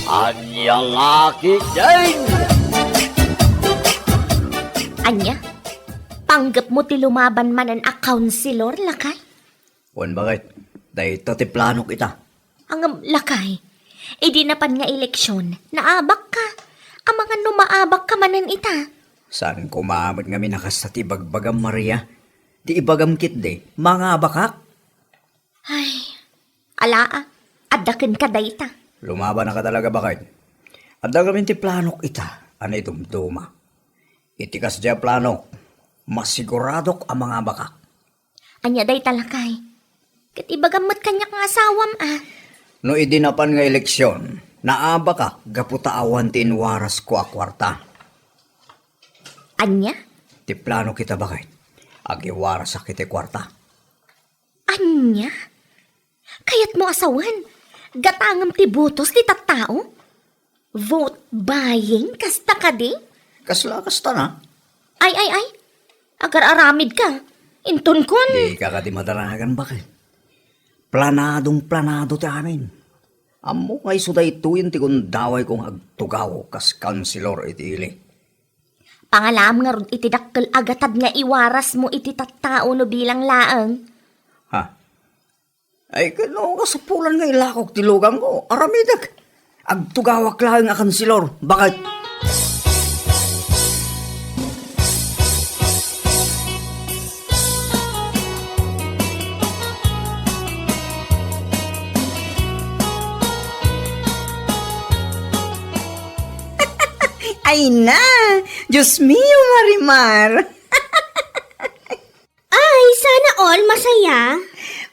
Anyang aki din! Anya, panggap mo ti lumaban man ang counselor, lakay? Wan bakit? Dahil ito ti plano kita. Ang lakay, di na pan nga eleksyon, naabak ka. Ang mga numaabak ka manan ita. Saan ko maamad nga minakas sa ti bagbagam Maria? Ti ibagam kit de, mga bakak. Ay, alaa, adakin ka dayta. Lumaban na ka talaga bakit? At dagamin ti plano kita, anay dumduma. Itikas diya plano, masiguradok ang mga bakak. Anya dayta lakay. Kat ibagamot kanyak nga asawam No idinapan nga eleksyon, naaba ka, gaputaawan ti inwaras ko a kwarta. Anya? Ti plano kita bakit? Agiwaras sa kiti kwarta. Anya? Kayat mo asawan, gatangam ti butos ti tattao? Vote buying kasta ka di? Kasta na. Ay, agar-aramid ka. Inton kon. Di ka di madaragan bakit? Planado ti amin. Amo ngay suday tuyin ti kung daway kong agtugaw kas kansilor iti ili. Pangalam nga ron iti dakkel agatad nga iwaras mo iti tattao no bilang laang. Ha? Ay kano kasapulan nga ilakok ti lugang ko. Aramidag. Agtugawak lang nga kansilor. Bakit? Ay na! Diyos mio, Marimar! Ay, sana all masaya.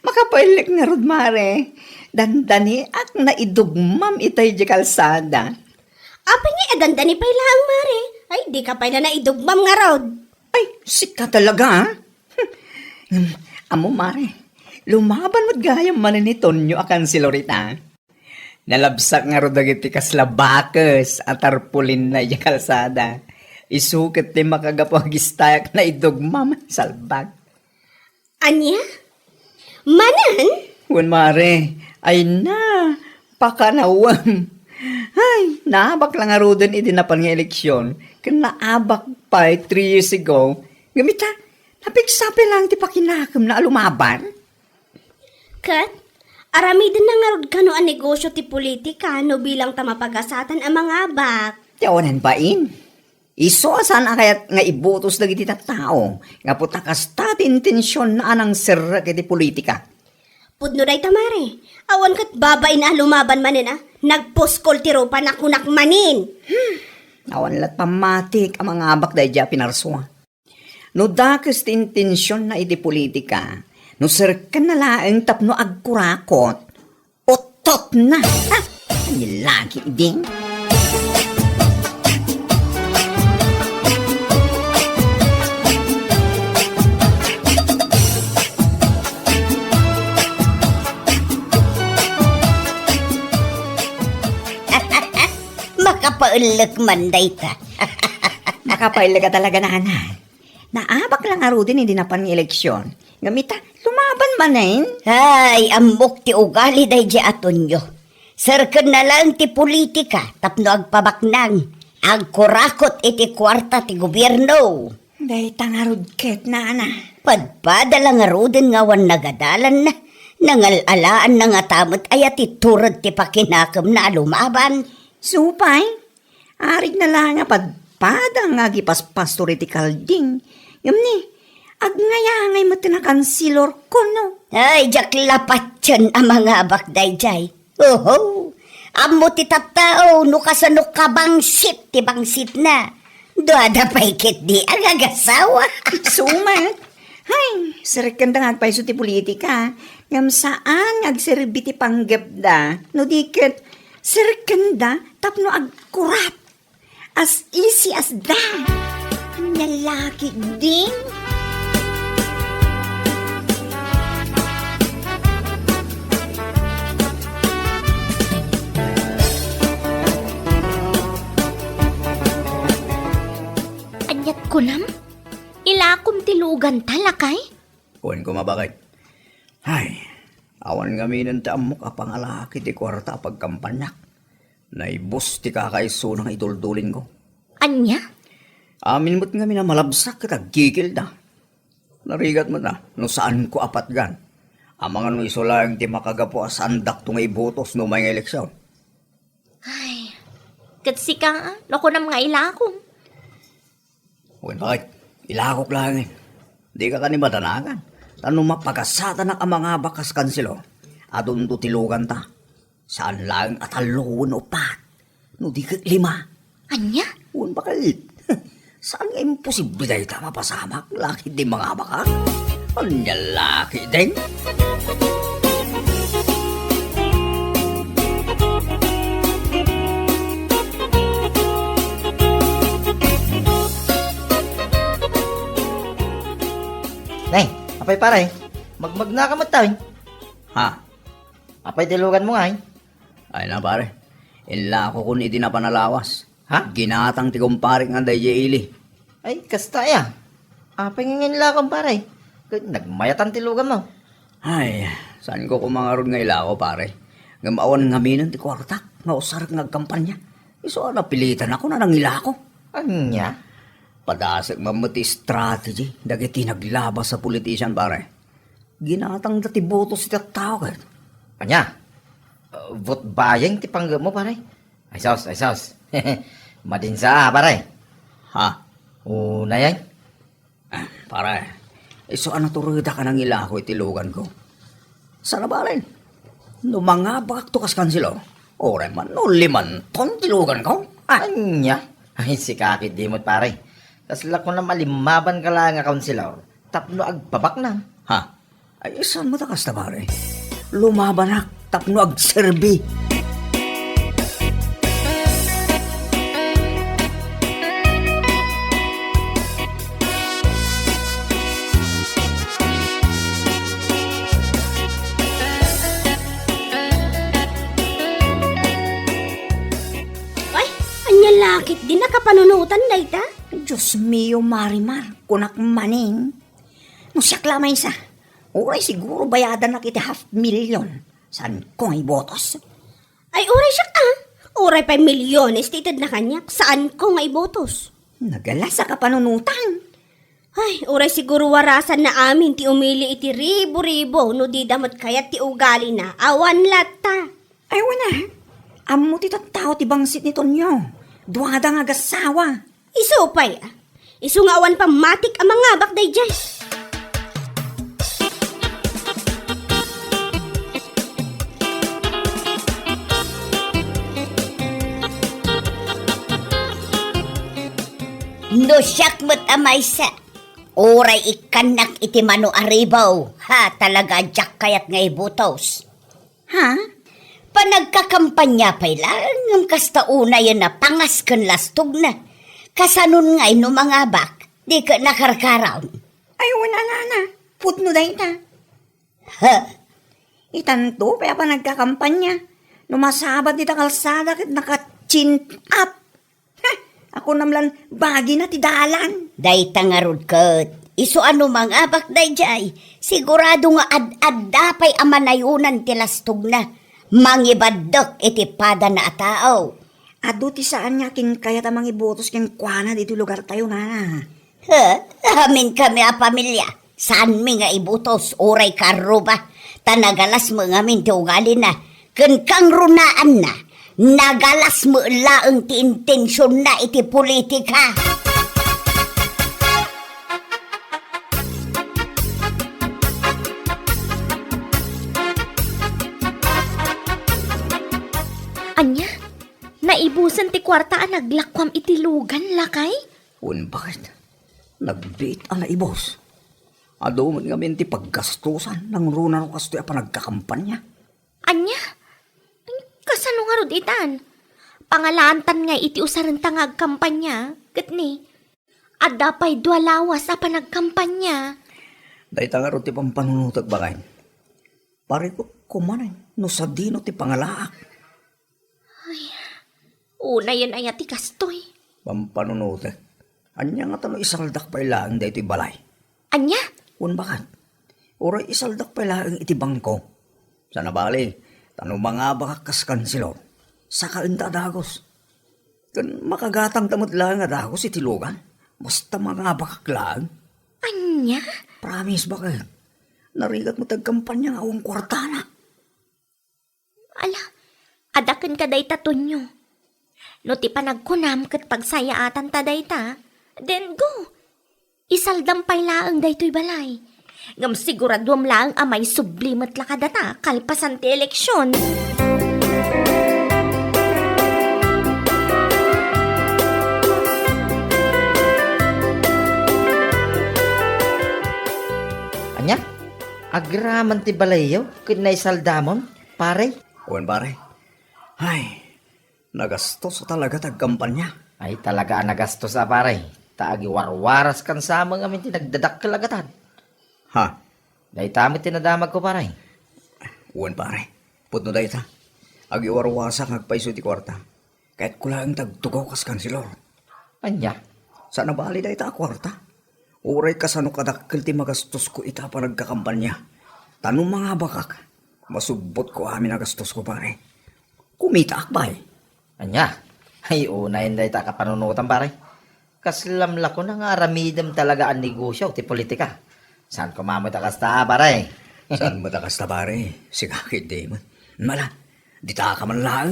Makapailik nga rod, Mare. Dandani at naidugmam itay di kalsada. Apa nga adanda ni pailaang mare? Ay, di ka pa na naidugmam nga rod. Ay, sika talaga, ha? Amo, Mare, lumaban mo't gayam man ni Tonyo akan si Lorita. Nalabsak nga rod dagiti kaslabakes at tarpulin na iya kalsada. Isukit ni makagapagistayak na idugmam salbag. Anya? Manan? Wan, Mare, ay na, pakanawam. Ay, naabak lang nga rodin idinapan nga eleksyon. Kaya naabak pa 3 years ago. Gamita, napigsapi lang ti pakinakam na alumaban. Kat, aramidin na nga rod kano ang negosyo ti politika no bilang tamapagasatan ang mga abak. Tiyawanan ba in? Iso asan kayat nga ibutos na giti tao. Nga putakas ta intensyon na anang sirra kiti politika. Pudno day tamare, awan kat babay na lumaban manin nagposkol ti ropa na kunak manin. Awan lat pamatik ang mga abak dahi dya pinarswa. No dakas ti intensyon na iti politika, no sirkan na laeng tapno agkurakot, otot na. Nilagi ding. Makapaulag man day ta. Makapaila ka talaga na, naabak lang nga rodin hindi napan ng eleksyon. Gamita, lumaban manin. Ay, ambok ti ugali day di atonyo. Sarkan na lang ti politika, tapno agpabaknang. Agkurakot iti kwarta ti gobyerno. Day tangarod ket na. Padpadala nga rodin nga wan nagadalan na. Nangalalaan na nga tamot ay ati turod ti pakinakam na lumaban. Supay, arig na lang nga padpada nga gipaspas iti kalding. Yamni, agnayangay mo tinakansilor ko no. Ay, jaklapat yan ang mga abakday jay. Oho, amo ti tattao, no kasano ka bangsit, ti bangsit na. Doada paikit di ang agasawa. Sumat. Hay, sirikan da nga paiso ti politika. Ngam saan agserbi ti panggapda. No diket, sirikan da tapno agkurap. As easy as that. Nalaki ding. Anyat ko nam? Ilakom tilugan talakay? Kuhan ko mabakit. Ay, awan nga minan ta amok apang alaki ti kwarta pagkampanyak. Naibos ti kakaiso ng idol-dulin ko. Anya? Amin mo't nga minamalabsak kita gigil na. Narigat mo na, no saan ko apat gan. Ang mga no iso lang ti makagapo asandak to nga ibotos no may eleksyon. Ay, katsi ka, loko na mga ilakong. Uy, bakit? Ilakok lang eh. Di ka kanimatanagan. Tano mapagkasata na ang mga bakas kansilo. Adon to tilugan ta. Saan lang at alawon o pat. No di ka 5. Anya? Un bakit? Saan nga imposible dahil tama pasamak? Laki di mga baka? Anya laki din? Nay, apay pare, magmag na ka matay. Ha? Apay tilugan mo nga Ay na pare. Inla ko kun iti na panalawas. Ha? Ginatang ti kumparing nga day ili. Ay, kasta ya. Apay ngingin lakang pare. Nagmayatan tilugan mo. Ay, saan ko kumangarod nga ila ko pare? Ngamawan nga minan ti kwartak. Nga usarag nga kampanya. Iso napilitan ako na nangila ko. Anya? Padasag mamati strategy. Dagiti naglabas sa politician pare. Ginatang dati boto si tao kahit. Anya? Vote buying ti panggap mo pare. Ay sos. Madinsa pare. Ha? Una yan. Pare, iso turuda ka nang ila ko itilugan ko. Sana balin? No mga bakak to kas kansilo. Ore man, no 5 ton tilugan ko. Anya? Ay, si kakit di mo pare. Kasla ko na malimaban ka lang nga kaunsilor. Tapno agbabak na. Ha? Ay, saan mo takas na pare? Lumabanak, tapno agserbi. Ay, anya lakit din nakapanunutan dayta. Diyos mio, Marimar, kunak maning. No siyak lamay sa. Oray siguro bayadan na kita 500,000. Saan ko nga ibotos? Ay, oray siya ka. Oray pa milyones titid na kanya. Saan ko nga ibotos? Nagala sa kapanunutan. Ay, oray siguro warasan na amin ti umili iti ribo-ribo no di damot kayat ti ugali na. Awan lata. Ay, wala. Amo ti tao ti bangsit ni Tonyo. Duwada nga gasawa. Isupay ah. Isungawan pa matik ang mga bakday dyan. No siyak mo't amay sa. Oray ikanak iti mano aribaw. Ha, talaga jak kayat nga ibutos. Ha? Panagkakampanya pa'y lang ng kasta una yun na pangas kan lastog na. Kasanon nga'y no mga bak, di ka nakarkaraw. Ay, wala na. Putno dahi ta. Ha? Itanto, kaya pa nagkakampanya. Numasabat dita kalsada kat naka-chin up. Ha? Ako namlan bagi na ti dalan. Day tangarod kat. Iso ano mga bak day jay. Sigurado nga ad-ad pa'y amanayunan ti lastog na. Mangibadok iti pada na atao. Ado ti saan nga kin kaya tamang ibotos kin kwana dito lugar tayo na. Ha? Amin kami a pamilya. Saan mi nga ibutos? Oray karo ba? Tanagalas mo nga min ti ugali na. Kun kang runaan na. Nagalas mo laang ti intensyon na iti politika. Anya? Naibusan ti kwartaan naglakwam itilugan lakay? Un bakit? Nagbiit ang naibos. Ado man nga minti paggastusan ng runa ro kastoy pa nagkakampanya. Anya? Kasano nga rod itan? Pangalantan nga iti usaran tangag kampanya. Kat ni, adda pa'y dualawas apa nagkampanya. Dahil nga ro ti pampanunutag bakay. Pare ko kumanay, no sa dino ti pangalaak. Una yan ay ati kastoy. Pampanunutag. Anya nga tano isaldak pa ilang da iti balay. Anya? Un bakit? Oray isaldak pa ilang iti bangko. Sana bali, tano mga bakakas kansilo. sa kainta dagos. Kan makagatang tamot lang nga dagos itilugan. Basta mga bakak lang. Anya? Promise ba kayo? Narigat mo tagkampanya nga awang kwartana. Ala, adakan ka day tatunyo. No ti panagkunam kat pagsayaatan ta day ta, then go. Isaldampay laang day to'y balay. Ngam siguraduam laang amay sublimat lakadata kalpasan ti eleksyon. Anya? Agraman ti balayaw, kinay saldamon, pare. Uwan pare. Ay, nagastos talaga tagkampanya. Ay talaga nagastos sa pare. Taagi warwaras kan sa mga amin tinagdadak kalagatan. Ha? Dahil tamit tinadamag ko pare. Uwan pare. Putno dahi ta. Agi warwasa ngagpaiso ti kwarta. Kahit kulang tagtugaw kas kansilor. Anya? Sana bali dahi ta kwarta. Uray kasano kadakkel ti magastos ko ita pa nagkakampanya. Tanong mga bakak. Masubot ko amin nagastos ko pare. Kumita akbay. Anya? Ay unayin dahil ta kapanunutan pare. Kaslamla ko na nga aramidem talaga ang negosyo ti politika. Saan ko mamita kasta pare? Saan matakas ta pare? Sigakit di mo. Mala, di ta ka man lang.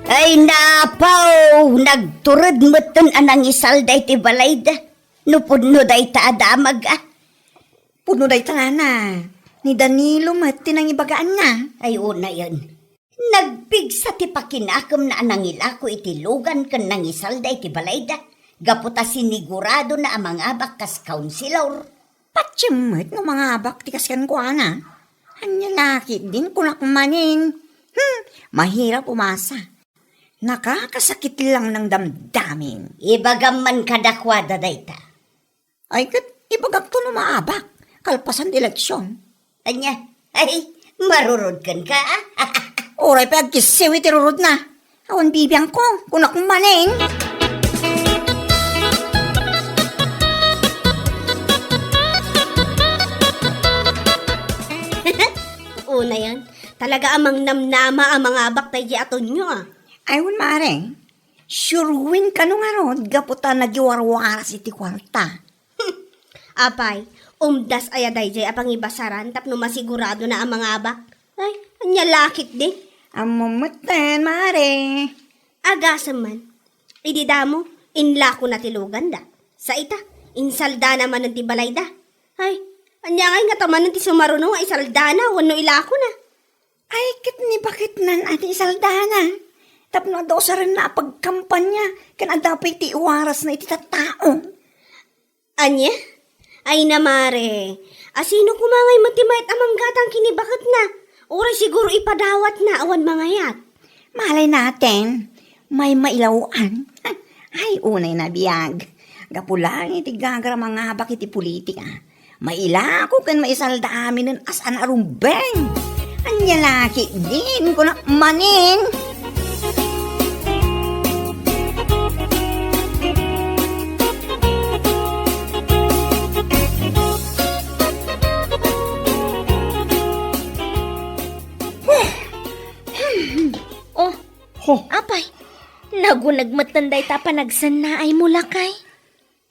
Ay napaw, nagturod mo ton anang isalday ti balayda. Nupudno day ta adamag Puno day tanana. Ni Danilo mat tinangibagaan nga. Ay una yun. Nagpigsa ti pakinakam na anang ilako iti lugan kan nang isalday ti balayda. Gaputa sinigurado na ang mga bakas kaunsilor. Patsimmet no mga abak ti kasyan ko ana. Anya nakit din kunakmanin. Mahirap umasa. Nakakasakit lang ng damdamin. Ibagam man kadakwada day ta. Ay kat ibagak to no maabak. Kalpasan di eleksyon. Anya, ay, marurod kan ka Oray pa agkisiwi tirurod na. Awan bibiyang ko kunakmanin. Una yan. Talaga amang namnama ang mga baktay di aton nyo Ayun maring. Sure win ka nung arod. Gaputa nagiwarwaras iti kwarta. Apay, umdas ayaday jay apang ibasaran tapno masigurado na ang mga abak. Ay, anya lakit di. Amumutan mare. Agasam man. Ididamo, inla ko na tilugan da. Sa ita, insalda naman ng tibalay da. Ay, anya ngay nga taman ng tisumaruno ay saldana, wano ilako na. Ay, kit ni bakit nan ati saldana. Tapno daw sa rin na pagkampanya. Kan adapay ti iwaras na iti tao. Anya? Ay namare, asino kumangay matimayat amang gatang kinibakit na. Oray siguro ipadawat na awan mga yat. Malay natin, may mailawan. Ay, unay na biyag. Gapulang iti gagra mga bakit iti politika. Mailako kan maisalda amin ng asan arumbeng. Anya laki din ko na manin. Apay, nagunagmatanday ta panagsan na ay mulakay.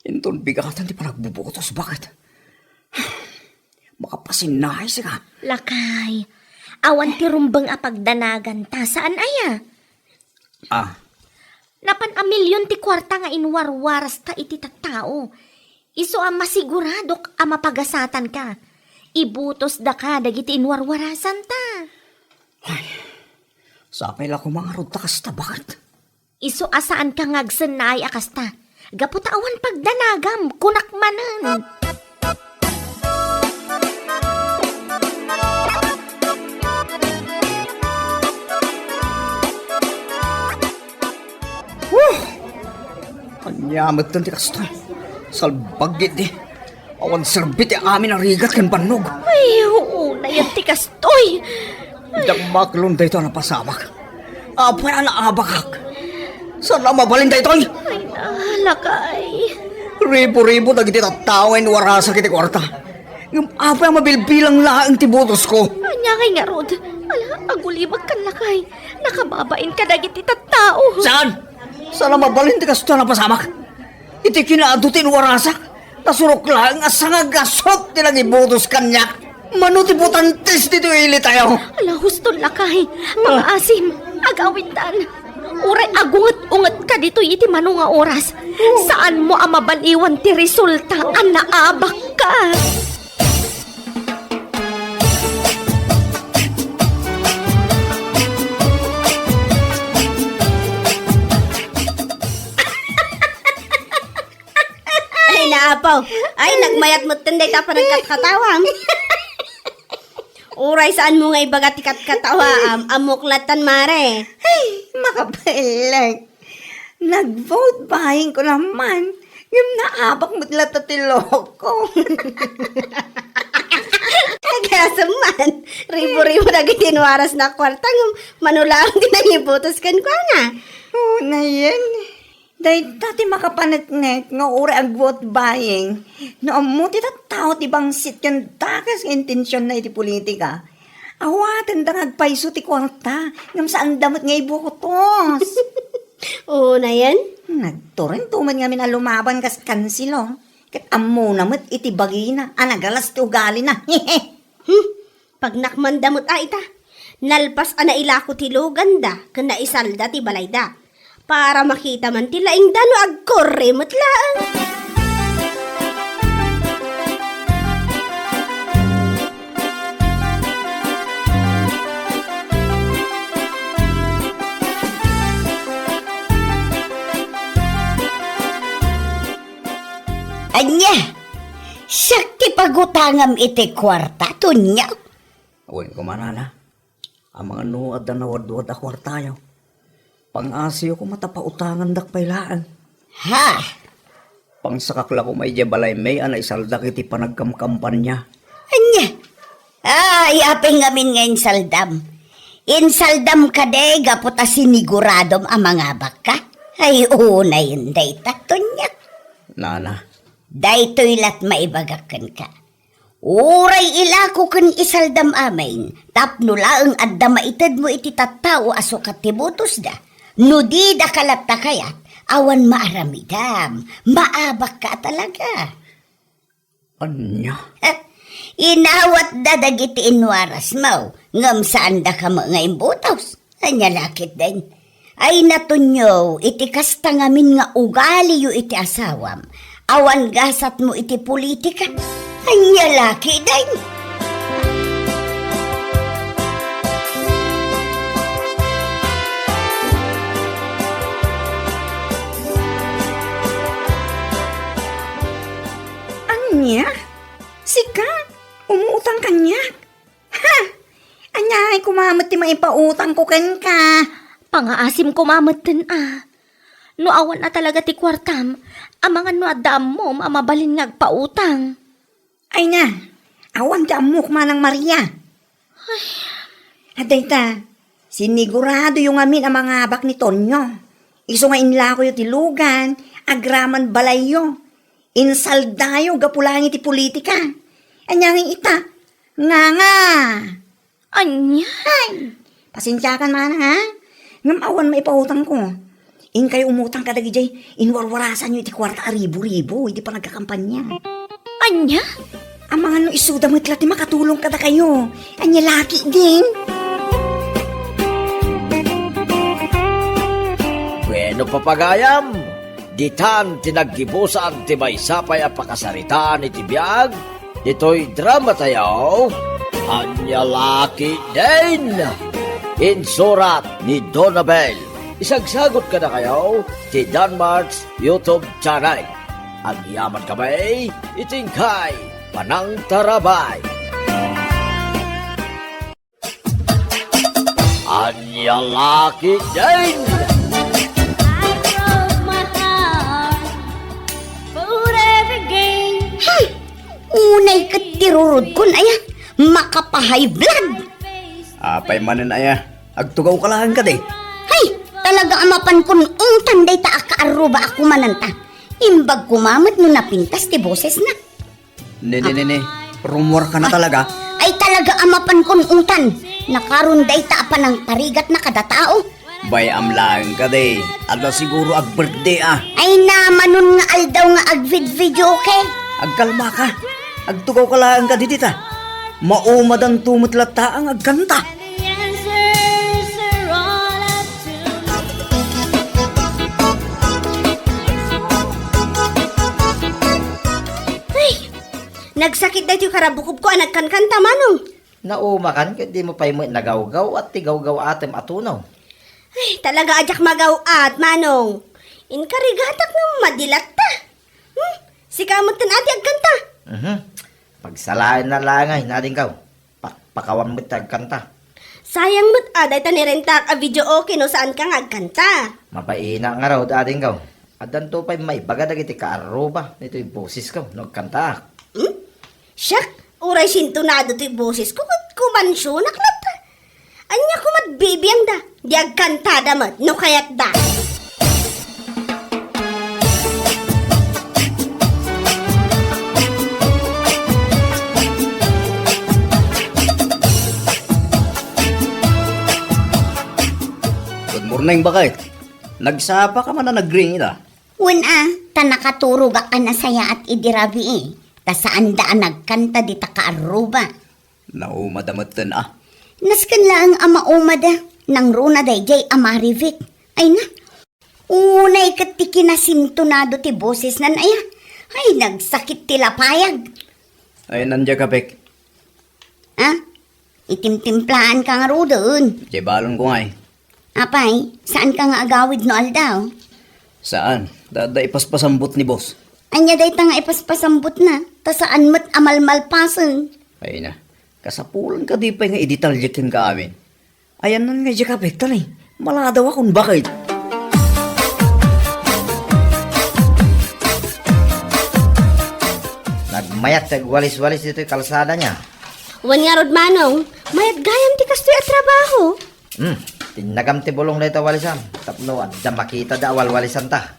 Inton bigatan di pa nagbubutos. Bakit? Makapasinay siya. Lakay, awan ti rumbang apagdanagan ta saan aya? Ah, Napan a milyon ti kwarta nga inwarwaras ta iti tattao. Iso ang masigurado a mapagasatan ka. Ibutos da ka dagiti inwarwarasan ta. sapay la ko mga rudta kasta. Bakit? Iso asaan ka ngagsanay akasta. Gaputawan pagdanagam, kunakmanan. Anyamat tan ti kasta. Salbagit di. Awan serbit amin ang rigat kan panog. Ay, oo na yan ti kastoy. Dagmaklon da ito napasamak. Apay ang naabakak. Saan na mabalin da ito'y? Ay, nahalakay. Ribo-ribo dagiti tattawin warasa kiti kwarta. Yung apay ang mabilbilang laang tibutos ko. Anya kay nga, Rod. Ala, agulibag kan lakay. Nakababain ka dagiti tattao. Saan? Saan na mabalin ti kasto na pasamak? Iti kinaadutin warasak. Nasurok lang asang agasot tilang ibutos kanyak. Mano ti butantes dito ili tayo. Ala, huston lakay. Pang-asim. Agawintan. Uray agungat-ungat ka dito iti mano nga oras. Saan mo ang mabaliwan ti resulta ang naabak ka? Ay, naapaw. Ay, nagmayat mo tinday ka pa ng katkatawam. Uray, saan mo nga ibagat katkatawa? Amuklatan, mare. Ay, makapailag. Nag-vote buying ko naman. Yung naabak mo't latatiloko. Kaya man, ribo-ribo na gitinwaras na kwartang manulang dinangibutos kan kwa na. Oo na yan. Dahil dati makapanatnet nga uri ang vote buying. No, mo ti tao ti bangsit yung takas ng intensyon na iti politika. Awatan da ngagpaiso ti kwarta. Ngam saan damot nga ibukotos. Oo na yan. Nagturin tuman nga mina lumaban kas kansilo. Kat amo namot iti bagina. Anagalas ti ugali na. Pag nakmandamot ita, nalpas ana ilako ti luganda, kana isalda ti balayda. Para makita man ti laing dano agkoremot lang. Anya, sakti pagutangam iti kwarta, tunya. Uwin ko manana. Ang mga nuad na nawad-wad a kwartayo. Pang-asiyo ko matapautangan dakpailaan. Ha? Pangsakakla ko may balay may ana isaldak iti panagkamkampanya. Anya? Ay, apeng ngamin nga insaldam. Insaldam ka de, gaputa siniguradom ang mga baka. Ay, una yun, day tatunyak. Nana, Daytoy lat maibagakan ka. Uray ilako kan isaldam amin. Tapno laang adda maitad mo iti tattao aso katibutos da. No di da kalata kayat, awan maaramidam. Maabak ka talaga. anya? Inawat da dagiti inwaras mo. Ngam saan da ka mga imbutos. Anya lakit din. Ay natunyo, iti kasta ngamin nga ugali yu iti asawam. Awan gasat mo iti politika. Anya laki din. Anya? Sika? Umuutang kanya? Ha? Anya ay kumamot ti maipautang ko ken ka. Pangaasim ko mamatan No awan na talaga ti kwartam, ang mga no adam mo mabalin ngagpautang. Ay na, awan ti amok manang Maria. Aday ta, sinigurado yung amin ang mga abak ni Tonyo. Iso nga inlako yung tilugan, agraman balayo. Insaldayo, gapulangi ti politika. Anyangin ita, nga. Anya? Ay, pasensyakan man ha. Ngam awan maipautang ko. In kayo umutang ka dagijay, inwarwarasan nyo iti kwarta ribu-ribu, hindi pa nagkakampanya. Anya? Ang mga no isuda mo itla ti makatulong kada kayo. Anya laki din. Bueno papagayam, ditan tinaggibusan ti may sapay a pakasaritaan iti biyag, dito'y drama tayo, anya laki din. Insurat ni Donabel. Isagsagot ka na kayo ti Danmarks YouTube channel. Ang yaman kamay, itingkay, panang tarabay. Anya laki din. Unay katirurod ko na yan. Makapahay blood. Apay manan aya, agtugaw ka lang ka di. talaga amapan kun tanday ta akaaruba ako mananta. Imbag kumamat no napintas ti boses na. Ne. Rumor ka na talaga. Ay talaga amapan kun tan. Nakarunday ta pa ng parigat na kada tao. Bayam lang ka day. Ada siguro ag birthday ah. Ay naman nga aldaw nga agvid-video okay. Agkalma ka. Agtugaw ka lang ka didita. Maumad ang tumutlat ang agkanta. Nagsakit na yung karabukob ko, nagkankanta manong. Naumakan, hindi mo pa mo nagawgaw at tigawgaw atem atunaw. Ay, talaga ajak magaw at manong. Inkarigatak ng madilat ta. Si kamot kan ati agkanta. Pagsalain na langay natin kaw. Pakpakawan mo tagkanta. Sayang mo't aday ta nirentak a video okay no saan ka agkanta. Mapaina nga raw ating kaw. Adan to pa'y may bagadag iti kaaruba. Ito yung boses kaw, nagkanta. Siyak, uray sintunado to yung boses ko kat kumansyo naklata. Anya kumat bibiyang da. Di agkantada mat, no kayat da. Good morning, bakit? Nagsapa ka man na nag-ring ita. Ta nakaturog ka na saya at idirabi eh. Ta saan daan nagkanta di ta kaaruba. Naumadamatan ah. Naskan lang ama umada nang runa dayjay amarivik. Ay na. Unay katiki na sintunado ti boses nan aya. Ay nagsakit ti lapayag. Ay, nandiya ka, Pek. Ha? Itimtimplaan ka nga ro doon. Jebalon ko nga eh. Apay, saan ka nga agawid no aldaw? Saan? Dada ipaspasambot ni boss. Anya day ta nga ipaspasambot na. Ta saan mat amalmalpasan. Ay na. Kasapulan ka di pa nga iditalyakin ka amin. Ayan nan nga ka, Pek, tanay. Maladaw akong bakit. Nagmayat walis-walis dito yung kalsada niya. Wan nga rod manong, mayat gayam ti kastoy at trabaho. Tinagam ti bulong na ito walisan. Tapno, da makita da awal-walisan ta.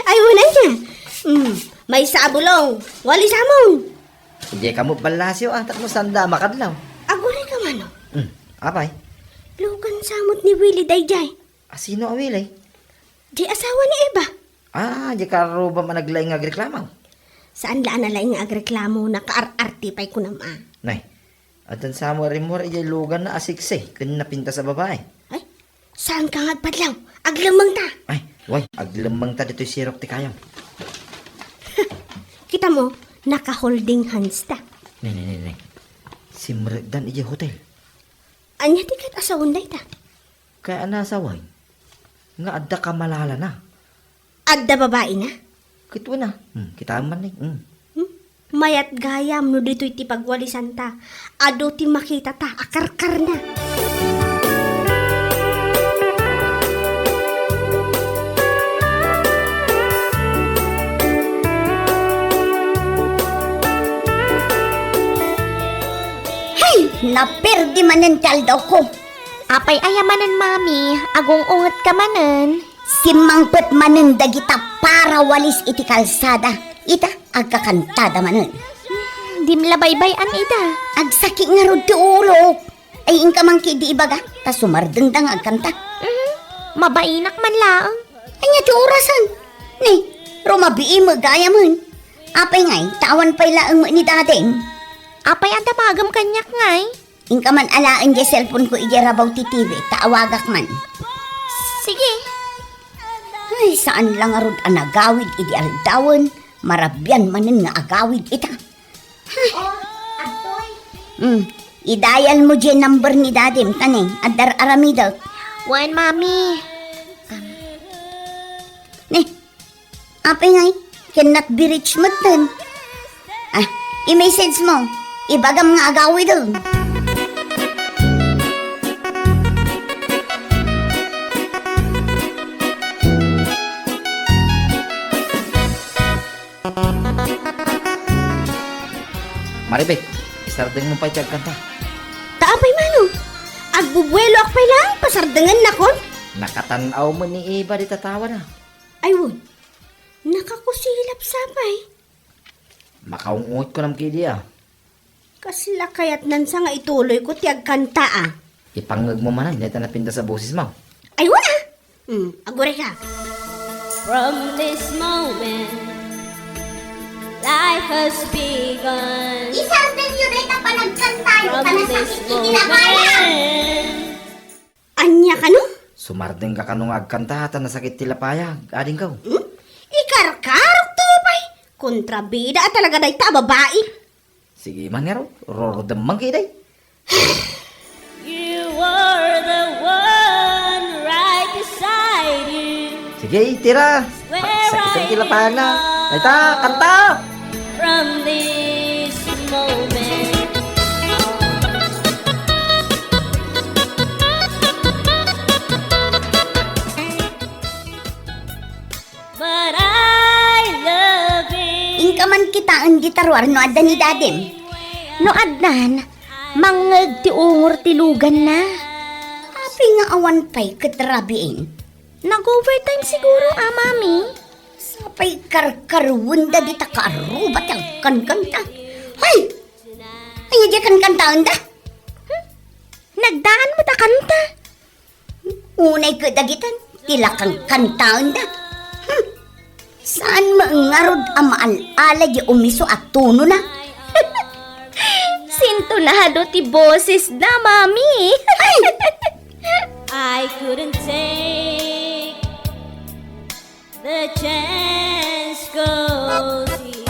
Ay, wala niya. May sabulong, wali samong. Hindi ka mo balasyo tapno sanda makadlaw. Aguray ka manong. Apay? Lugan samot ni Willie Dayjay. Sino awil eh? Di asawa ni Eva. Di ka ro ba managlaing agreklamaw? Saan laan na laing agreklamo na kaar-arti pa'y kunama. Nay, atan sa mo rin mo rin lugan na asikse. Kanya napinta sa babae. Ay, saan ka ngagpadlaw? Aglamang ta. Ay, way, aglamang ta dito sirok ti kayam. Kita mo, naka-holding hands ta. Nay. Si Mregdan ije hotel. Anya tikat asawon day ta. Kaya anasaway. Nga adda ka malala na. Adda babae na. Kitwa na. Kita man eh. Mayat gayam no dito'y ti pagwalisan ta. Ado ti makita ta, akarkar na. Hey, naperdi manen kaldaw ko. Apay ayamanan, mami. Agong ungat ka manan. Simangpet manen dagita para walis iti kalsada. Ita, agkakantada manen. Dimlabaybay an ida. Agsaki nga rod ti ulo. Ay inka man di ibaga, ta sumardengdang agkanta. Mabainak man laang. Anya ti orasan. Ni, rumabii mo gaya man. Apay ngay, tawan pa'y laang mo ni daden. Apay ang damagam kanyak ngay. Inka man alaan di cellphone ko ijarabaw ti TV, taawagak man. Sige. Ay, saan lang arod ang agawid iti aldawan, marabyan manin nga agawid ita. Idayal mo dyan number ni dadim, kaneng, adar aramidal. Wan, mami. Nih, apay ngay, cannot be reached mo dun. I-message mo, ibagam nga agawid dun. Maribek, isardeng mo pa'y kanta. Taapay manong. Agbubuelo akpay lang, pasardangan na kon. Nakatanaw mo ni Eva di tatawa na. Ay, won. Nakakusilap sabay. Makaungot ko ng kidi ah. Kasla kayat nan sa nga ituloy ko tiyag kanta ah. Ipangag mo man hindi ta napinda sa boses mo. Ay, wala. Agure ka. From this moment, life has begun. Isang din yun ay kapanagkantayo From ka na this sakit itinabaya. moment. Anya ka no? Sumardeng ka kanong agkantahatan na sakit tilapayag. Ading ka. Ikarkarok to pay. Kontrabida at talaga day ta babae. Sige man nga raw. Rorodam man kiday. You are the one right beside you. Sige, tira. Sakit ang tilapayag na. Dayta, kanta! From this moment. But I love it. Ingka man kita ang gitarwar no adda ni dadim. No adnan, mangag ti ungor ti lugan na. Api nga awan pa'y katrabiin. Nag-overtime siguro, mami. Sapay karkarwunda di ta kaarubat ang kankanta. Ay! Ay, di kankantaan da. Nagdaan mo ta kanta. Unay kadagitan, tila kang kantaan da. Saan maangarod ang maalala di umiso at tuno na? Sintonado ti boses na, mami. I couldn't take the chance go see.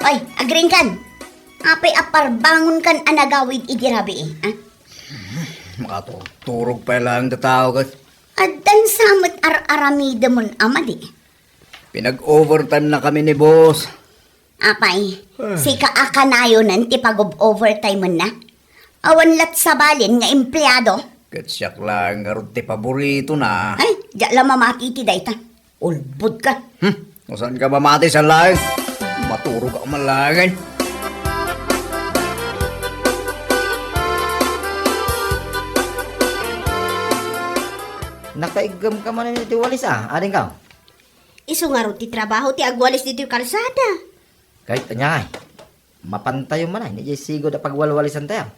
Ay, agring kan. Apay apar bangon kan anagawid idirabi eh. Ha? Makaturog pa lang da tao ka. Adan samot ar-aramida mon amadi. Pinag-overtime na kami ni boss. Apay, si kaakanayo nan ti pag-overtime mon na. Awan lat sa balin nga empleyado. Katsyak lang, nga ti paborito na. Ay, di lang mamati ti dayta. Ulbud ka. Kung saan ka mamati sa lang? Maturog ako malangin. Nakaigam ka man ni Walis ah. Ading ka. Iso nga ron ti trabaho ti agwalis dito yung kalsada. Kahit anya ay. Mapantayo man ay. Hindi sigo da pagwalwalisan tayo.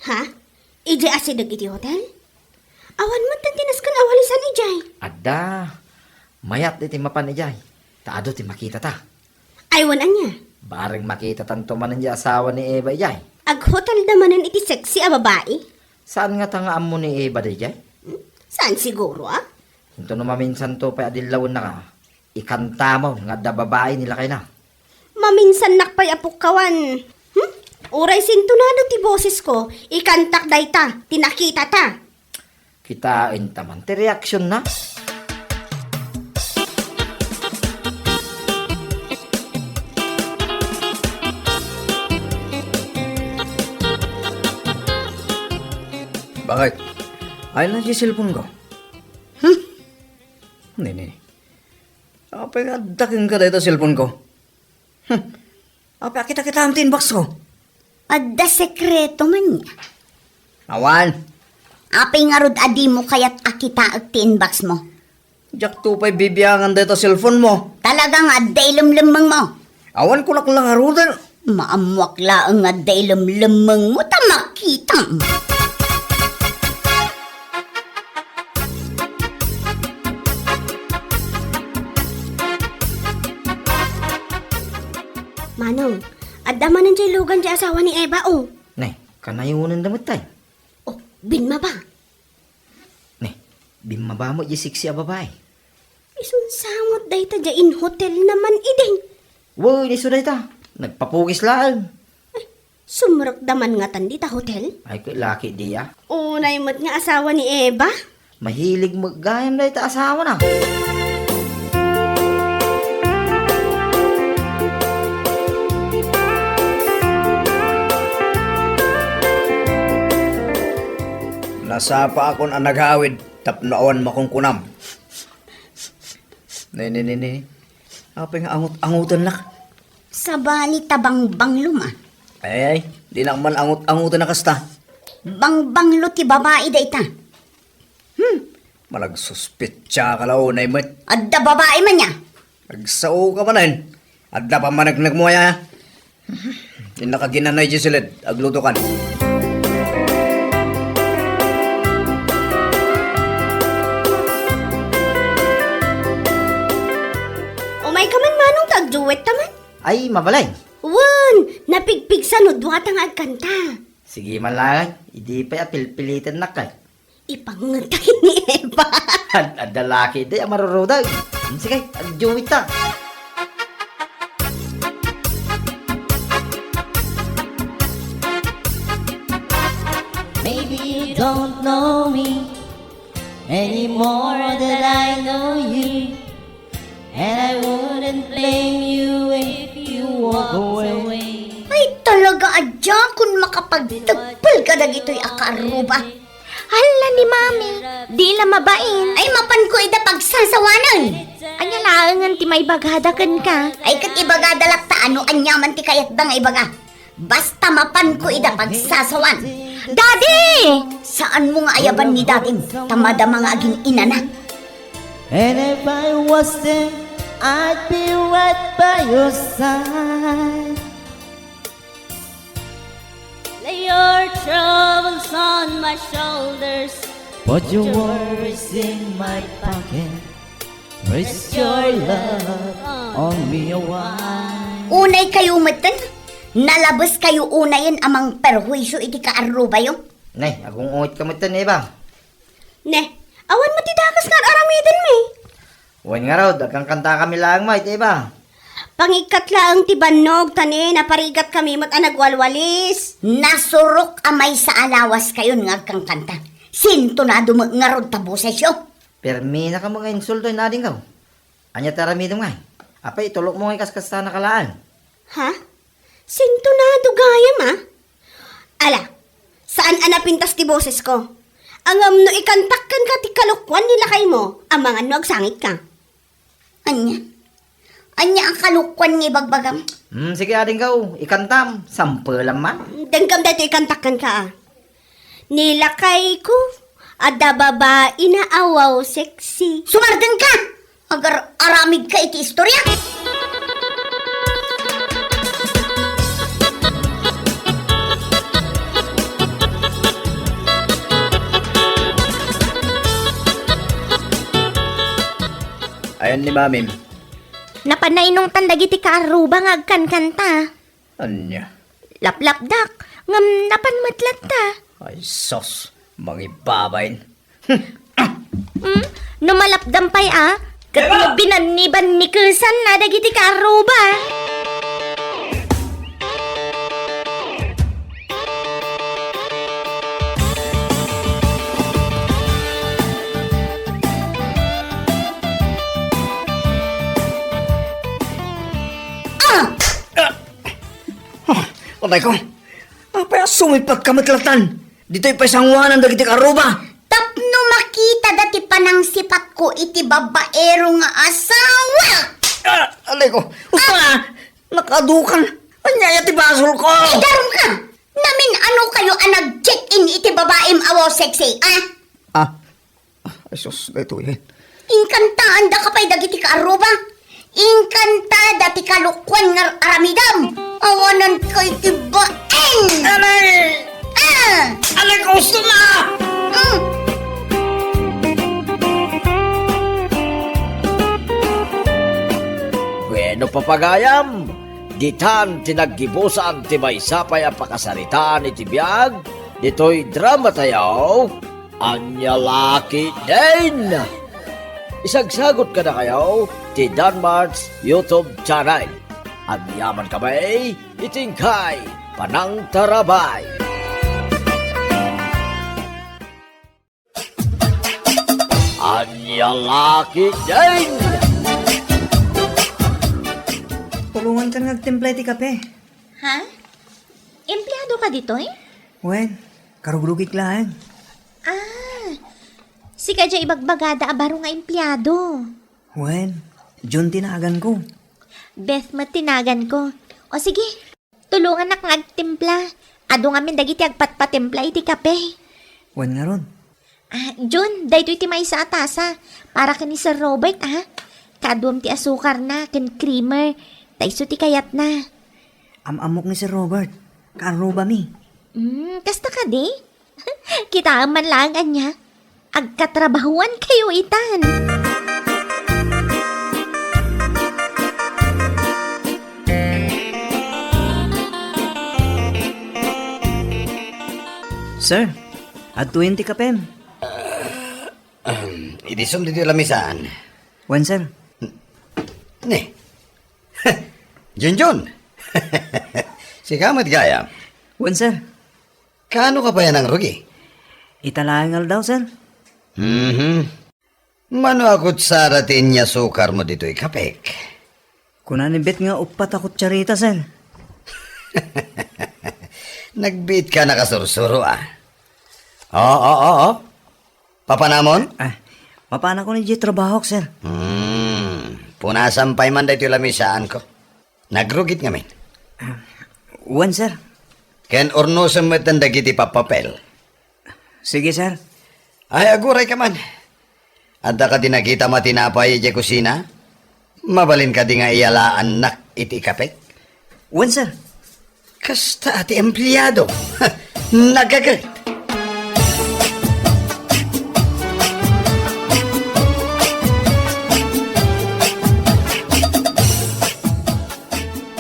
Ha? Ijay asidag iti hotel? Awan man tan tinaskan awalisan ijay. Ada. Mayat iti mapan ijay. Taado ti makita ta. Aywan anya. Baring makita tanto man ang asawa ni Eva ijay. Ag hotel damanan iti sexy a babae. Saan nga tanga mo ni Eva di ijay? Saan siguro ah? Hinto no maminsan to pa adilawon na ka. Ikanta mo nga da babae nila kay na. Maminsan nakpay apukawan. Uray sintunado ti boses ko. Ikantak dayta. Tinakita ta. Kitain taman. Ti reaksyon na. Bakit? Ay na si cellphone ko. Hindi. Apa nga daking ka dito cellphone ko? Apa kita ang tinbox ko? Adda sekreto man niya. Awan, Apay nga rod adi mo kaya't akita at tinbox mo. jak tupay bibiyangan dito cellphone mo. Talagang aday lumlumang mo. Awan ko lang harudan. Maamwak laang aday lumlumang mo ta makita. Manong, adama ng jay lugan jay asawa ni Eva oh. Ne, kanayunan damot tay. Oh, binma ba? Ne, bimaba mo di siksi a babae. Isun samot dayta jay in hotel naman ideng. Woy, di suday ta. Nagpapugis lang. Sumurok daman nga tan dita hotel. Ay, kay laki di ah. Unay mo't nga asawa ni Eva. Mahilig maggayam na ita asawa na. Nasapa akon ang naghawid. tapnaawan makong kunam. Ni. Apa nga angut-angutan nak? Sa bali tabang luma. Ay, di na man angut-angutan na kasta. Banglo ti babae da ita. Malagsuspitsa ka lao na imat. Adda babae man niya. Nagsao ka manan. At da pa managnag mo ya. Yung nakaginanay di silid, agluto kan. Umay ka man manong tagduwet taman. Ay, mabalay. Wan, napigpig sa nudwat ang agkanta. Sige man lang, hindi pa pilpilitan na kay. Ipangantay ni Eva. At dalaki di, marurudag. Sige, agjuwit ta. Maybe you don't know me any more than I know you, and I wouldn't blame you if you walk away. Ay talaga adya kung makapagtagpal ka na gito'y akaruba. Hala ni Mami, di la mabain. Ay mapan ko ida pagsasawanan. Anya laangan ti may bagadakan ka. Ay kat ibaga dalak ano anyaman ti kayat ba nga ibaga. Basta mapan ko ida pagsasawan. Daddy! Saan mo nga ayaban ni dating tamada mga aging ina na? And if I was there, I'd be right by your side. Lay your troubles on my shoulders, put your worries in my pocket. Rest your love on me a while. Unay kayo matan? Nalabas kayo unayin amang perhuisyo iti kaaruba yung? Nay, akong ungit ka mo ito, ba? Ne, awan mo titakas nga aramidin mo eh. Uwan nga raw, dagang kanta kami lang, mate, ba? Pangikat lang ti banog tani, naparigat kami mat nagwalwalis. Nasurok amay sa alawas kayo nga kang kanta. Sinto na dumangarod tabuses yo. Permi na ka mga insulto na ading ka. Anya taramidom nga. Apay, tulok mo nga kaskasta na kalaan. Ha? Sinto na dugayam ah? Ala, saan anapintas ti boses ko? Ang no ikantakkan ka ti kalukwan nila kay mo, ang mga nagsangit ka. Anya ang kalukwan ni bagbagam. Sige ading ka, ikantam. Sampulan man. Danggam dito ikantakkan ka ah. Nilakay ko, ada babae na awaw sexy. Sumardeng ka! Agar aramid ka iti istorya. Ayan ni Mamim. Napanay nung tandagiti kaaruba nga agkan-kanta. Anya. Laplapdak, ngam napan matlat ta. Ay sos, mangibabain. Numalapdampay ah. Kat mo binaniban ni Kusan na dagiti kaaruba. Patay ko. Apa sumipat ka matlatan? Dito'y paisangwanan dagiti karuba. Tapno makita dati panang sipat ko iti babaero nga asawa. Alay ko. Usta, nakadukan. Anya ti basol ko. Darum ka! Namin ano kayo ang nag-check-in iti babaem awaw sexy, ah? Ay sos, dito yan. Inkantaan da kapay dagiti kaaruba. Inkantada ti kalukwan nga aramidam. Awanan ko'y tibaeng. Alay! Alay ko, gusto na! Bueno papagayam, ditan tinaggibusan ti may sapay ang pakasaritaan iti biyag, dito'y drama tayaw, anya laki din. Isagsagot ka na kayo, ti Danmar's YouTube channel. Ang yaman kamay, itingkay, panang tarabay. Anya laki din. Tulungan ka nagtimpla ti kape. Ha? Empleyado ka dito eh? Wen, karugrugik lang. Si kadya ibagbagada abaro nga empleyado. Wen, John tinagan ko. Beth matinagan ko. O sige, tulungan na kang agtimpla. Ado nga min dagiti agpatpatimpla iti kape. Wen nga ron. Jun, dahito iti may sa atasa. Para kani Sir Robert, Kaduam ti asukar na, ken creamer. Taiso ti kayat na. Amok ni si Robert. Karo ba mi? Kasta ka di? Kita ang manlangan niya. Agkatrabahuan kayo itan. Sir, at 20 kapem. Idisum dito lamisan. Wen, sir. Ne. Junjun. Si Kamat Gaya. Wen, sir. Kano ka pa yan ang rugi? Italangal daw, sir. Mano akot saratin niya sukar mo dito ikapek. Kunanibet nga upat ako tsarita, sir. Nagbit ka nakasursuro Oo. Papanamon? Mapana ko ni J trabaho, sir. Punasampay man dito lamisaan ko. Nagrugit nga min. Wen, sir. Ken orno sa matandagiti papapel. Sige, sir. Ay, aguray ka man. Adda ka din nakita matinapay iti kusina? Mabalin ka di nga iyalaan nak iti kapek? Wen, sir. Kasta ati empleyado. Nagagat.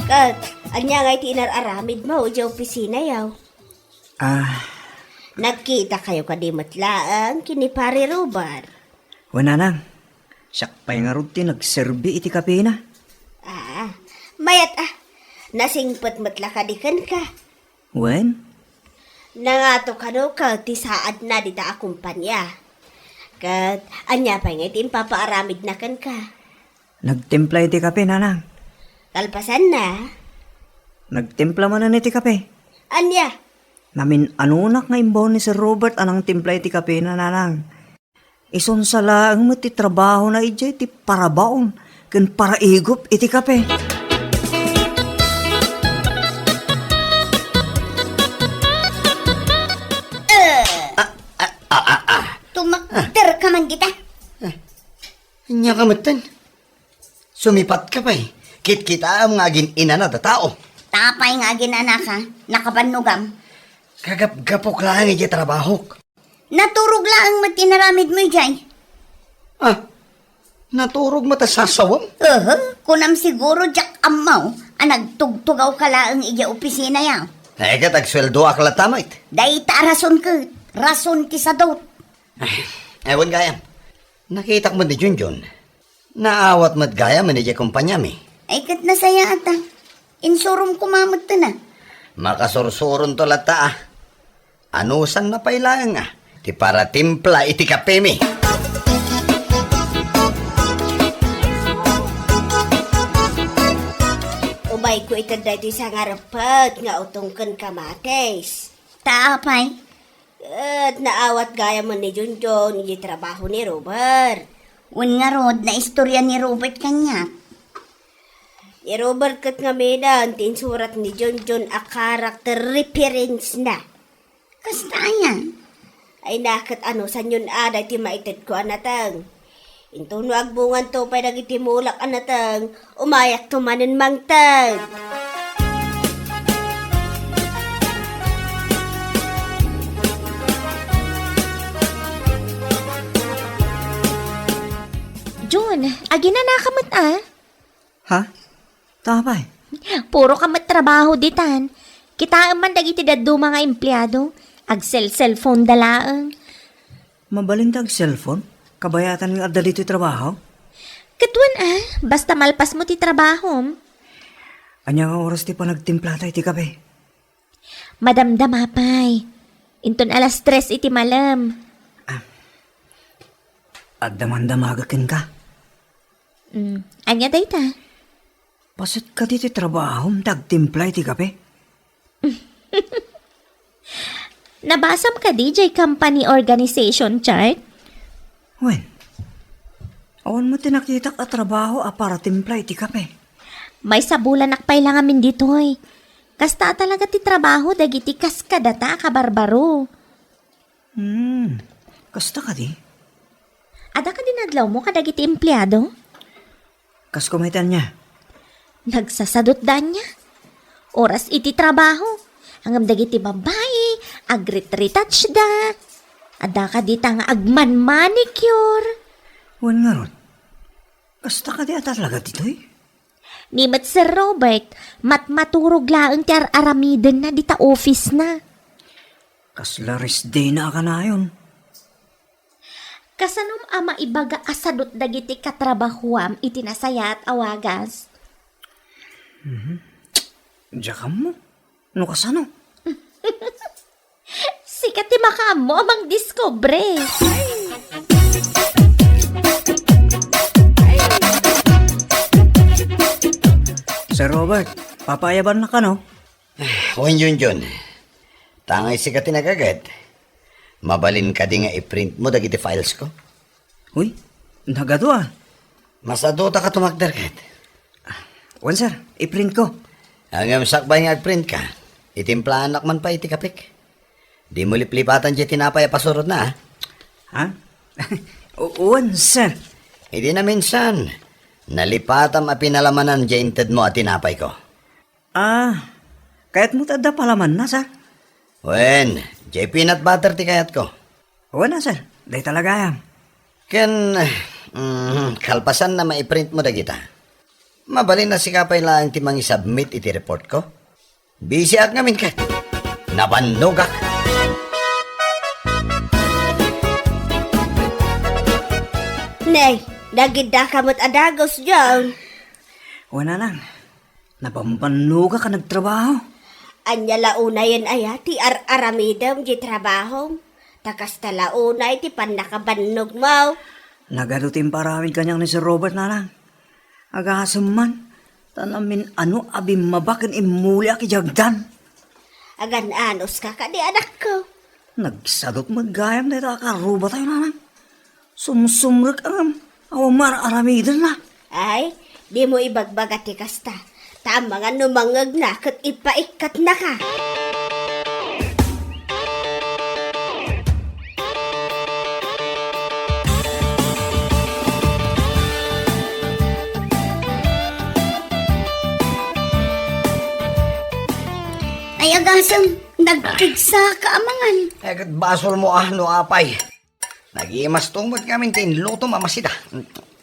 Kat, anya nga iti inararamid mo, di opisina yaw. Nagkita kayo kadimatlaang kini pare Rubar. Wen, anang. Siyak pa'y nga rin nagserbi iti kape na. Mayat nasingpet matlakadikan ka. Wen? Nangato ka no ka ti saad na dita akumpanya. Kat, anya pa nga iti papaaramid na kan ka. Nagtimpla iti kape, nanang. Kalpasan na. Nagtimpla man na iti kape. Anya? Namin anunak nga imbaw ni Sir Robert anang timpla iti kape na, nanang. Ison sala ang mati trabaho na iti iti parabaon ken para igop iti kape. Tumakter ka man kita. Nya kamatan. Sumipat ka pa Kit-kita ang ngagin ina na tao. Tapay nga ginana ka, nakapanugam. Kagap-gapok lang iti trabaho. Naturog lang matinaramid mo, Jay. Naturog mata sasawam? Kunam siguro jak amaw, nagtugtugaw ka lang iya opisina yaw. Tagsweldo akla tamait. Day ta rason ka, rason ti sadot. Ewan gayam. Nakita ko man di Junjun. Naawat mat gaya man iti kumpanya mi. Ay kat nasaya ata. Insurum kumamot ta na. Makasursuron to lata Anusan na pailangan ti para timpla iti kape mi. Ubay ko itaday ti sa ngarapat nga utongken kamates. Tapay. At naawat gaya man ni Junjun iti trabaho ni Robert. Un nga rod na istorya ni Robert kanya. Robert kat nga medan tinsurat ni Junjun a character reference na. Kasta yan. Ay nakat san yun aday ti maited ko anatang. Into no agbungan to pay dagiti mulak anatang umayak tumanen mangtag. Jun, agina na kamot Ha? Tapay. Puro kamot trabaho ditan. Kita man dagiti daddo mga empleyado. Cellphone dalaang. Mabalintag cellphone? Kabayatan nga adali iti trabaho? Katuan basta malpas mo ti trabaho. Anya nga oras ti pa nagtimplata iti kape? Madamdam apay. Inton 3:00 iti malam. At damandamagakin ka. Anya dayta? Pasit ka diti trabaho, tagtimpla iti kape? Nabasam ka DJ Company Organization Chart? Wen, awan mo tinakitak at trabaho para timpla iti kape. May sabulan nakpay lang amin ditoy. Kasta talaga ti trabaho dagiti kaskadata kabarbaro. Kasta ka di? Ada ka dinadlaw mo kadagiti empleyado? Kas kumitan niya. Nagsasadot dan niya. Oras iti trabaho. Hangam dagiti babae, agrit-retouch da. Ada ka di nga agman-manicure. Wen nga ron. Kasta ka di at talaga ditoy? Ni met Sir Robert, maturog laang ti aramiden na dita office na. Kasla rest day na ka na yun. Kasanom ama ibaga asadot dagiti katrabahuam iti nasaya at awagas. Diyan mo? Ano kasano? Sikat ti makamo amang diskobre. Sir Robert, papayaban na ka no? Wen Junjun, tangay si ka tinagagad. Mabalin ka di nga i-print mo dagiti files ko. Uy, nagado ah. Masadota ka tumagdarkat. Wan sir, i-print ko. Hanggang sakbay nga print ka, itimplahan man pa iti kapik. Di mo liplipatan di tinapay pasurod na, Ha? Wan sir. Hindi na minsan. Nalipatam a pinalamanan di inted mo at tinapay ko. Kaya't mo tada palaman na sir. Wen, di peanut butter ti kayat ko. Wan na sir, day talaga yan. Ken, kalpasan na maiprint mo dagita. Mabalin na sikapay lang ti mangi-submit iti report ko. Busy ak ngamin kat. Nabandogak. Nay, dagida kamot adagos dyan. Wan na lang. Napambanuga ka nagtrabaho. Anya launa yan aya, ti aramidam di trabaho. Takas talauna ti panakabannog mo. Nagadutin parawin kanyang ni Sir Robert na lang. Agasam man, tanamin ano abim mabakin imuli aki jagdan. Agan anos ka di anak ko. Nagsadot magayam na ito akaruba tayo na lang. Sumsumrek ang awamar aramidan na. Ay, di mo ibagbaga ti kasta. Tama nga numangag na kat ipaikat na ka. Ay, agasam, nagkigsa ka amangan. Kat basol mo no apay. Nagimas tungod kami tinluto mamasida.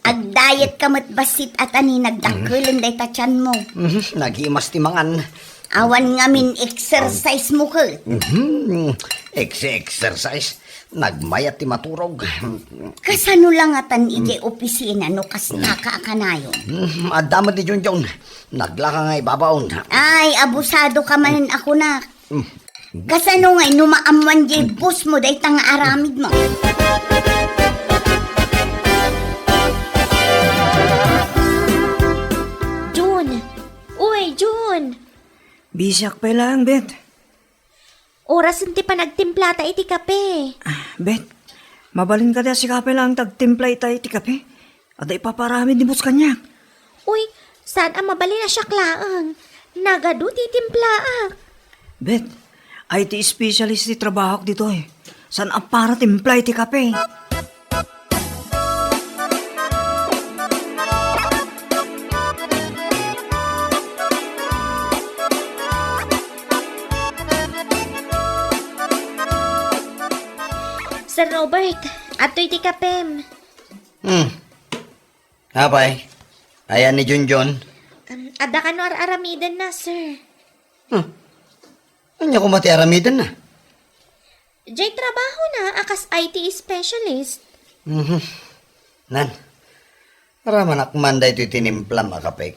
Agdayet ka basit at ani nagdakulan day tachan mo. Nagimas ti mangan. Awan ngamin exercise mo ka. Exercise. Nagmayat ti maturog. Kasano lang atan iti opisina no kas nakakanayon. Adamad ni Junjun. Naglaka nga ibabaon. Ay, abusado ka manin ako na. Kasano nga numaaman di bus mo day tang aramid mo. June! Uy, June! Bisyak pa lang, Bet. Oras hindi pa nagtimplata iti kape. Bet, mabalin ka da si kape lang tagtimpla ita iti kape. At ipaparami di bus kanya. Uy, saan ang mabali na siya klaang? Nagadu ti timplaak. Bet, IT specialist ti trabaho dito eh. San ang para timpla iti kape? Sir Robert, ato'y ti kapem. Apay. Ayan ni Junjun. Ada ka no aramidan na, sir. Anya ko mati aramidan na. Jay trabaho na, akas IT specialist. Nan. Raman akman da ito tinimplam akapik.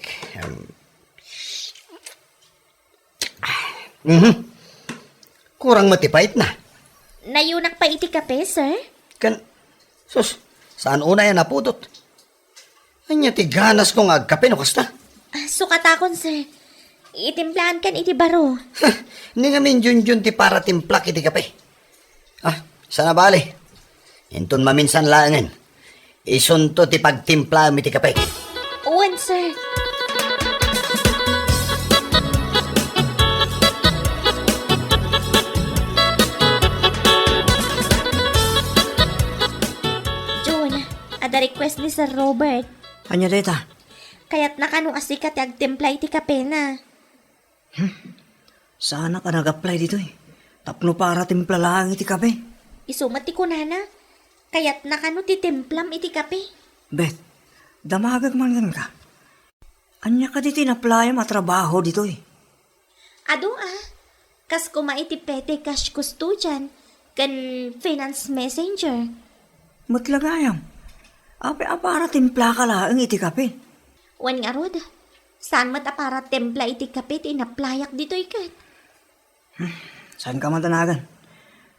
Kurang matipait na. Nayunak pa iti kape, sir? Sus, saan una yan napudot? Anya ti ganas kong agkape no kasta. Sukatakon, sir. Itimplahan kan iti baro. Ni nga min Junjun ti para timplak iti kape. Sana bali. Inton maminsan langan. Isunto ti pagtimpla mi ti kape. Uwan, sir. Jun, ada request ni Sir Robert. Anya deta? Kaya't nakano asikat agtimpla iti kape na. Sana ka nag-apply dito eh. Tapno para timpla lang iti kape. Isumat ti kunana. Kaya't nakano ti timplam iti kape. Bet, damagag man gan ka. Anya ka dito na-apply matrabaho dito eh. Ado kas kuma iti pete cash custodian kan finance messenger. Matlagayam. Ape para timpla ka lang iti kape. Wan nga rod, saan mat para templa iti kape ti naplayak dito ikat. Saan ka matanagan?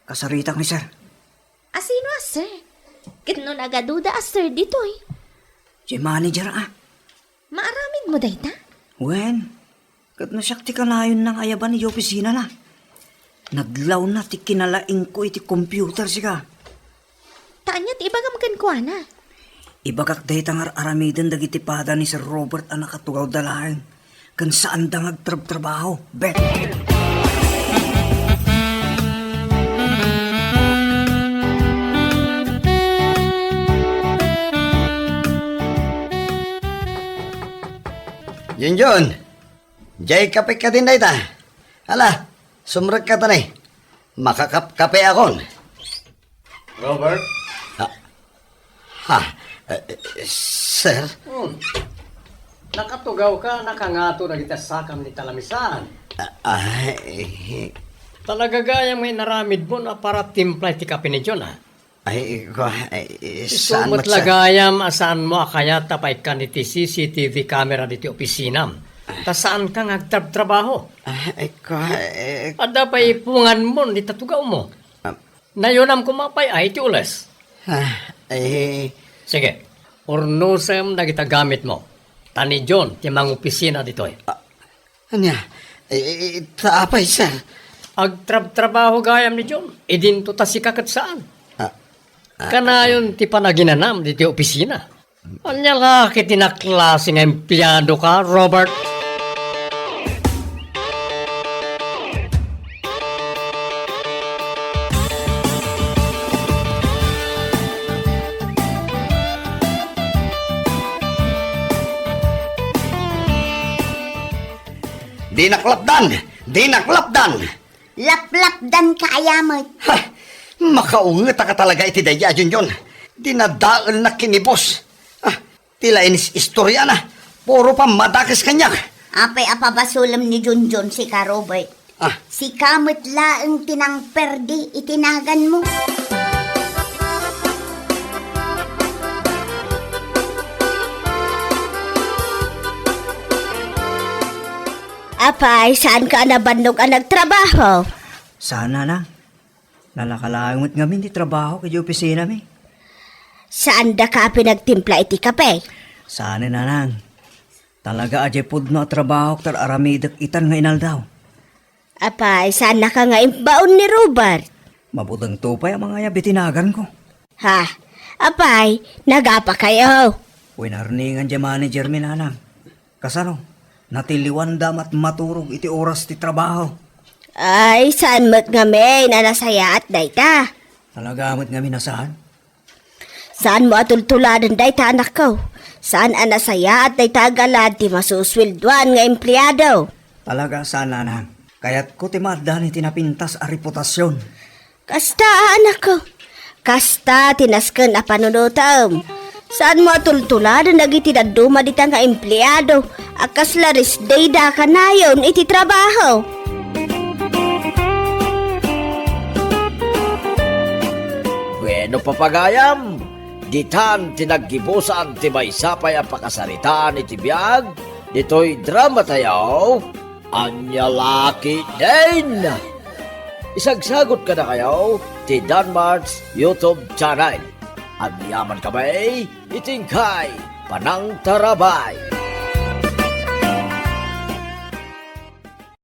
Kasaritak ni sir. Asino sir? Kano nagaduda sir dito eh. Si manager Maaramid mo dayta? Wen, kat nasyakti ka na yun ng ayaban ni opisina na. Naglaw na ti kinalaing ko iti computer sika. Taanyat ibagam kan ko ana. Ibagak dahi tangar aramidan dagiti pada ni Sir Robert ang nakatugaw dalahan. Kan saan da ngagtrabaho, bet. Yun. Jay kape ka din na ita. Hala, sumrag ka tanay. Makakape akon. Robert? Sir? Nakatugaw ka, nakangato na kita sakam ni talamisan. Talaga gaya may naramid mo na para timpla ti kape ni John, Saan Sumot lagayam asaan mo akaya tapay ka ni ti CCTV camera diti opisinam. Ta saan ka ngagtrabaho? Ada pa ipungan mo ni tatugaw mo. Nayonam kumapay ay ti ules. Sige, ornosem na kita gamit mo. Tani John, ti mga opisina dito Anya, taapay sir. Agtrabaho gayam ni John, idin to tasikakat saan? Kanayon ti panaginanam diti opisina. Anya nga kitinaklase nga empleyado ka, Robert? Dinaklapdan! Laplapdan ka ayamot. Ha! Makaungat ka talaga iti daya, Junjon. Dinadaal na kinibos. Tila inis istorya na. Puro pa madakis kanyak. Apay apabasulam ni Junjun si ka Robert. Si kamot laeng tinang perdi itinagan mo. Apay, saan ka nabandog ang nagtrabaho? Sana na. Nalakalangot ngamin di trabaho kay opisina mi. Saan da ka pinagtimpla iti kape? Sana na lang. Talaga aje pud no trabaho tar aramidak itan nga inaldaw. Apay, saan na ka nga imbaon ni Robert? Mabudang tupay ang mga yabitinagan ko. Ha? Apay, nagapa kayo? Winarningan di manager mi nanang. Kasano? Natiliwan damat maturog iti oras ti trabaho. Ay, saan mo't nga may nanasaya at dayta? Talagamot nga minasaan. Saan mo atultuladan dayta anak ko? Saan anasaya at dayta galad ti masuswilduan nga empleyado? Talaga sana na. Kaya't ko timadan iti napintas a reputasyon. Kasta anak ko. Kasta tinasken a panunutom. Saan mo atultuladan nagiti daduma dita nga empleyado? Akas laris dayda kanayon iti trabaho. Bueno papagayam, ditan tinaggibusan ti maysapay ang pakasaritaan iti biyag, dito'y drama tayo, anya laki din. Isagsagot ka na kayo, ti Danmar's YouTube channel. Ang yaman kamay, itingkay, panang tarabay.